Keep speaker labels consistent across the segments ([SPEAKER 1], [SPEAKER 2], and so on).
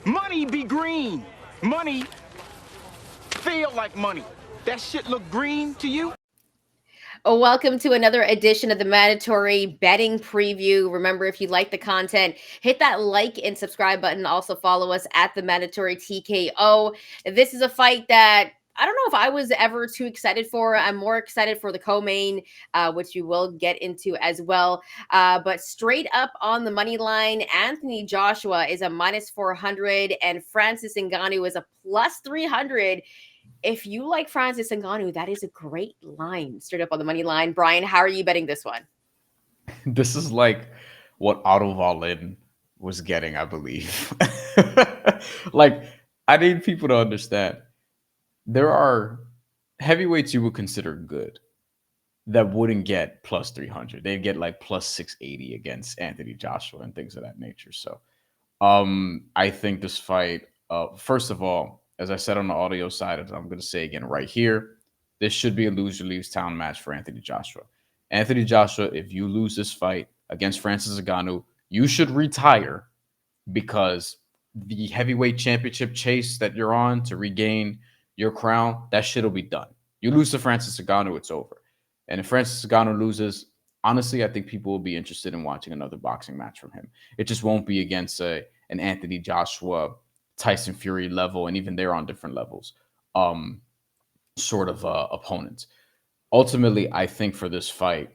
[SPEAKER 1] Money be green. Money feel like money. That shit look green to you?
[SPEAKER 2] Welcome to another edition of the Mandatory Betting Preview. Remember, if you like the content, hit that like and subscribe button. Also, follow us at the Mandatory TKO. This is a fight that I don't know if I was ever too excited for. I'm more excited for the co-main, which we will get into as well. But straight up on the money line, Anthony Joshua is a minus 400 and Francis Ngannou is a plus 300. If you like Francis Ngannou, that is a great line, straight up on the money line. Brian, how are you betting this one?
[SPEAKER 3] This is like what Otto Wallin was getting, I believe. Like, I need people to understand there are heavyweights you would consider good that wouldn't get plus 300. They'd get like plus 680 against Anthony Joshua and things of that nature. So, I think this fight, first of all, as I said on the audio side, as I'm going to say again right here, this should be a loser leaves town match for Anthony Joshua. Anthony Joshua, if you lose this fight against Francis Ngannou, you should retire because the heavyweight championship chase that you're on to regain your crown, that shit will be done. You lose to Francis Ngannou, it's over. And if Francis Ngannou loses, honestly, I think people will be interested in watching another boxing match from him. It just won't be against an Anthony Joshua, Tyson Fury level, and even they're on different levels, sort of opponents. Ultimately, I think for this fight,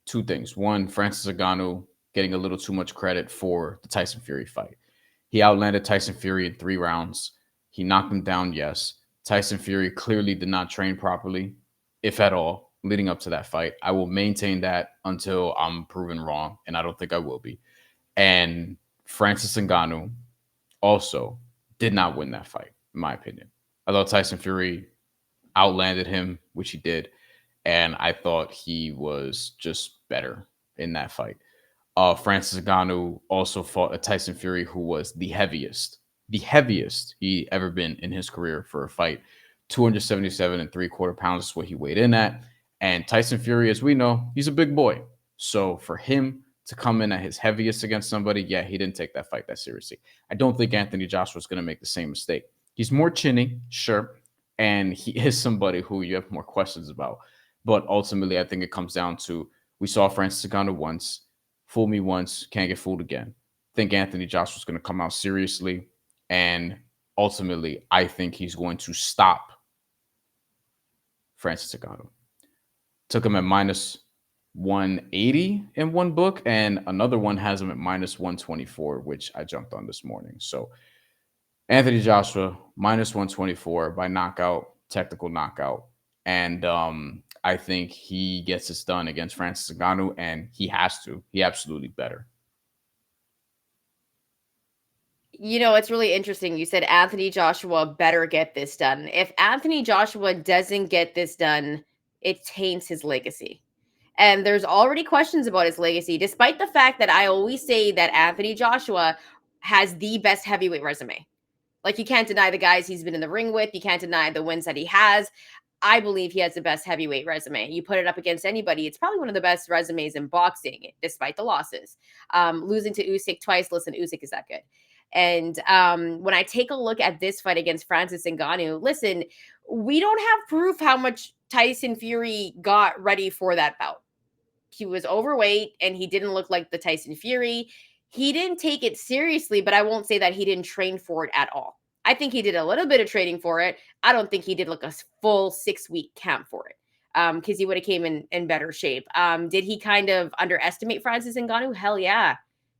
[SPEAKER 3] two things. One, Francis Ngannou getting a little too much credit for the Tyson Fury fight. He outlanded Tyson Fury in 3 rounds. He knocked him down, yes. Tyson Fury clearly did not train properly, if at all, leading up to that fight. I will maintain that until I'm proven wrong, and I don't think I will be. And Francis Ngannou also did not win that fight, in my opinion. I thought Tyson Fury outlanded him, which he did, and I thought he was just better in that fight. Francis Ngannou also fought a Tyson Fury who was the heaviest he ever been in his career for a fight. 277 and 3/4 pounds is what he weighed in at. And Tyson Fury, as we know, he's a big boy. So for him to come in at his heaviest against somebody, yeah, he didn't take that fight that seriously. I don't think Anthony Joshua is going to make the same mistake. He's more chinny, sure, and he is somebody who you have more questions about. But ultimately, I think it comes down to we saw Francis Ngannou once, fool me once, can't get fooled again. I think Anthony Joshua's going to come out seriously, and ultimately, I think he's going to stop Francis Ngannou. Took him at minus 180 in one book, and another one has him at minus 124, which I jumped on this morning. So Anthony Joshua minus 124 by knockout, technical knockout. And I think he gets this done against Francis Ngannou, and he has to. He absolutely better.
[SPEAKER 2] You know, it's really interesting. You said Anthony Joshua better get this done. If Anthony Joshua doesn't get this done, it taints his legacy. And there's already questions about his legacy, despite the fact that I always say that Anthony Joshua has the best heavyweight resume. Like, you can't deny the guys he's been in the ring with. You can't deny the wins that he has. I believe he has the best heavyweight resume. You put it up against anybody, it's probably one of the best resumes in boxing, despite the losses. Losing to Usyk twice, listen, Usyk is that good. And when I take a look at this fight against Francis Ngannou, listen, we don't have proof how much Tyson Fury got ready for that bout. He was overweight and he didn't look like the Tyson Fury. He didn't take it seriously, but I won't say that he didn't train for it at all. I think he did a little bit of training for it. I don't think he did like a full 6-week camp for it because he would have came in better shape. Did he kind of underestimate Francis Ngannou? Hell yeah,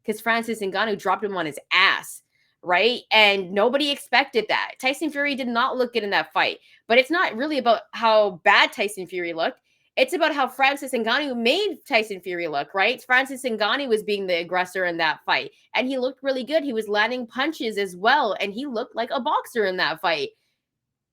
[SPEAKER 2] because Francis Ngannou dropped him on his ass, right? And nobody expected that. Tyson Fury did not look good in that fight, but it's not really about how bad Tyson Fury looked. It's about how Francis Ngannou made Tyson Fury look, right? Francis Ngannou was being the aggressor in that fight, and he looked really good. He was landing punches as well, and he looked like a boxer in that fight.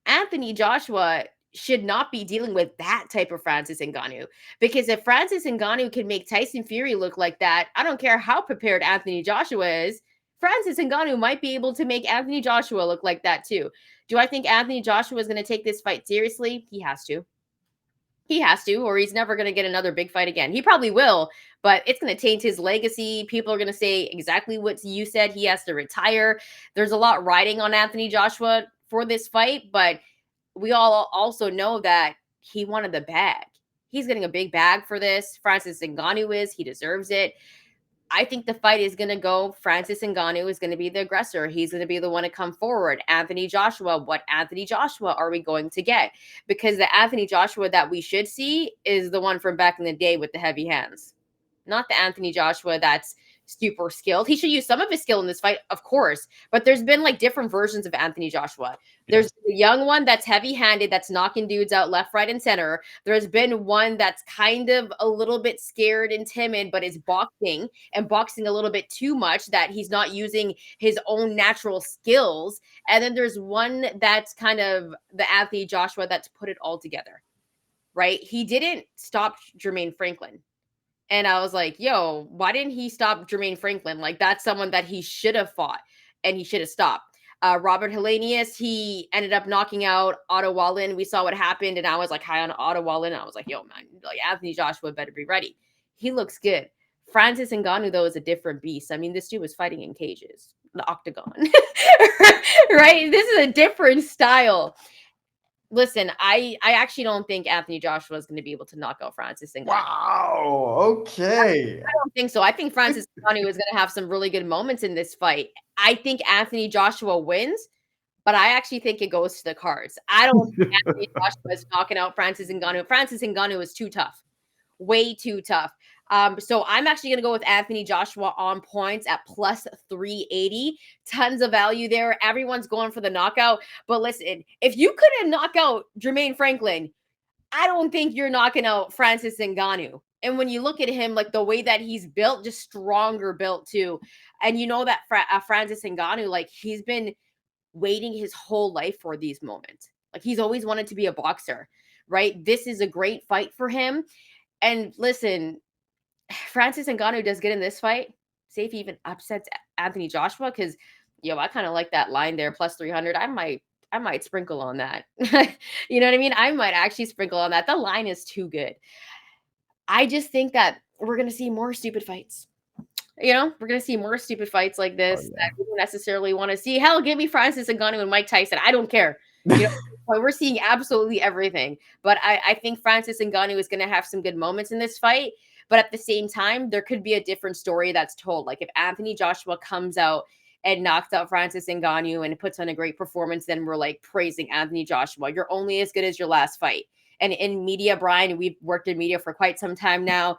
[SPEAKER 2] Anthony Joshua should not be dealing with that type of Francis Ngannou, because if Francis Ngannou can make Tyson Fury look like that, I don't care how prepared Anthony Joshua is, Francis Ngannou might be able to make Anthony Joshua look like that too. Do I think Anthony Joshua is going to take this fight seriously? He has to. He has to, or he's never going to get another big fight again. He probably will, but it's going to taint his legacy. People are going to say exactly what you said. He has to retire. There's a lot riding on Anthony Joshua for this fight, but we all also know that he wanted the bag. He's getting a big bag for this. Francis Ngannou is. He deserves it. I think the fight is going to go. Francis Ngannou is going to be the aggressor. He's going to be the one to come forward. Anthony Joshua, what Anthony Joshua are we going to get? Because the Anthony Joshua that we should see is the one from back in the day with the heavy hands, not the Anthony Joshua that's super skilled. He should use some of his skill in this fight, of course, but there's been like different versions of Anthony Joshua. There's the young one that's heavy-handed, that's knocking dudes out left, right, and center. There's been one that's kind of a little bit scared and timid, but is boxing and boxing a little bit too much, that he's not using his own natural skills. And then there's one that's kind of the Anthony Joshua that's put it all together, right? He didn't stop Jermaine Franklin. And I was like, yo, why didn't he stop Jermaine Franklin? Like, that's someone that he should have fought and he should have stopped. Robert Helenius, he ended up knocking out Otto Wallin. We saw what happened, and I was like high on Otto Wallin. I was like, yo, man, like Anthony Joshua better be ready. He looks good. Francis Ngannou, though, is a different beast. I mean, this dude was fighting in cages, the octagon, right? This is a different style. Listen, I actually don't think Anthony Joshua is going to be able to knock out Francis Ngannou.
[SPEAKER 3] Wow. Okay.
[SPEAKER 2] I don't think so. I think Francis Ngannou is going to have some really good moments in this fight. I think Anthony Joshua wins, but I actually think it goes to the cards. I don't think Anthony Joshua is knocking out Francis Ngannou. Francis Ngannou is too tough, way too tough. So I'm actually going to go with Anthony Joshua on points at plus 380. Tons of value there. Everyone's going for the knockout. But listen, if you couldn't knock out Jermaine Franklin, I don't think you're knocking out Francis Ngannou. And when you look at him, like the way that he's built, just stronger built too. And you know that Francis Ngannou, like he's been waiting his whole life for these moments. Like he's always wanted to be a boxer, right? This is a great fight for him. And listen, Francis Ngannou does good in this fight. Say if he even upsets Anthony Joshua, because I kind of like that line there, plus 300. I might sprinkle on that. You know what I mean? I might actually sprinkle on that. The line is too good. I just think that we're going to see more stupid fights. We're going to see more stupid fights like this that we don't necessarily want to see. Hell, give me Francis Ngannou and Mike Tyson. I don't care. We're seeing absolutely everything. But I think Francis Ngannou is going to have some good moments in this fight. But at the same time, there could be a different story that's told. Like if Anthony Joshua comes out and knocks out Francis Ngannou and puts on a great performance, then we're like praising Anthony Joshua. You're only as good as your last fight. And in media, Bryan, we've worked in media for quite some time now.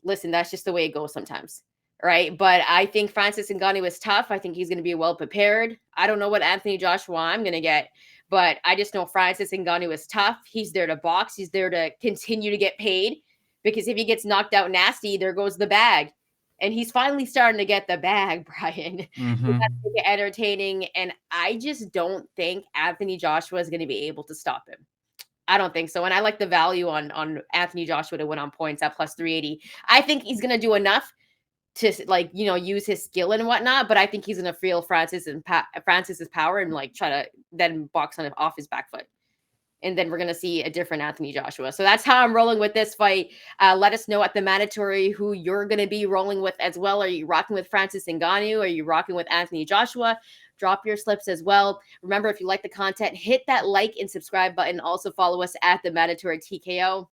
[SPEAKER 2] Listen, that's just the way it goes sometimes, right? But I think Francis Ngannou is tough. I think he's going to be well prepared. I don't know what Anthony Joshua I'm going to get, but I just know Francis Ngannou is tough. He's there to box. He's there to continue to get paid, because if he gets knocked out nasty, there goes the bag. And he's finally starting to get the bag, Bryan.
[SPEAKER 3] Mhm.
[SPEAKER 2] That's entertaining. And I just don't think Anthony Joshua is going to be able to stop him. I don't think so. And I like the value on Anthony Joshua to win on points at plus 380. I think he's going to do enough to use his skill and whatnot, but I think he's going to feel Francis's power and like try to then box off his back foot. And then we're going to see a different Anthony Joshua. So that's how I'm rolling with this fight. Let us know at TheMandatory who you're going to be rolling with as well. Are you rocking with Francis Ngannou? Are you rocking with Anthony Joshua? Drop your slips as well. Remember, if you like the content, hit that like and subscribe button. Also follow us at TheMandatory TKO.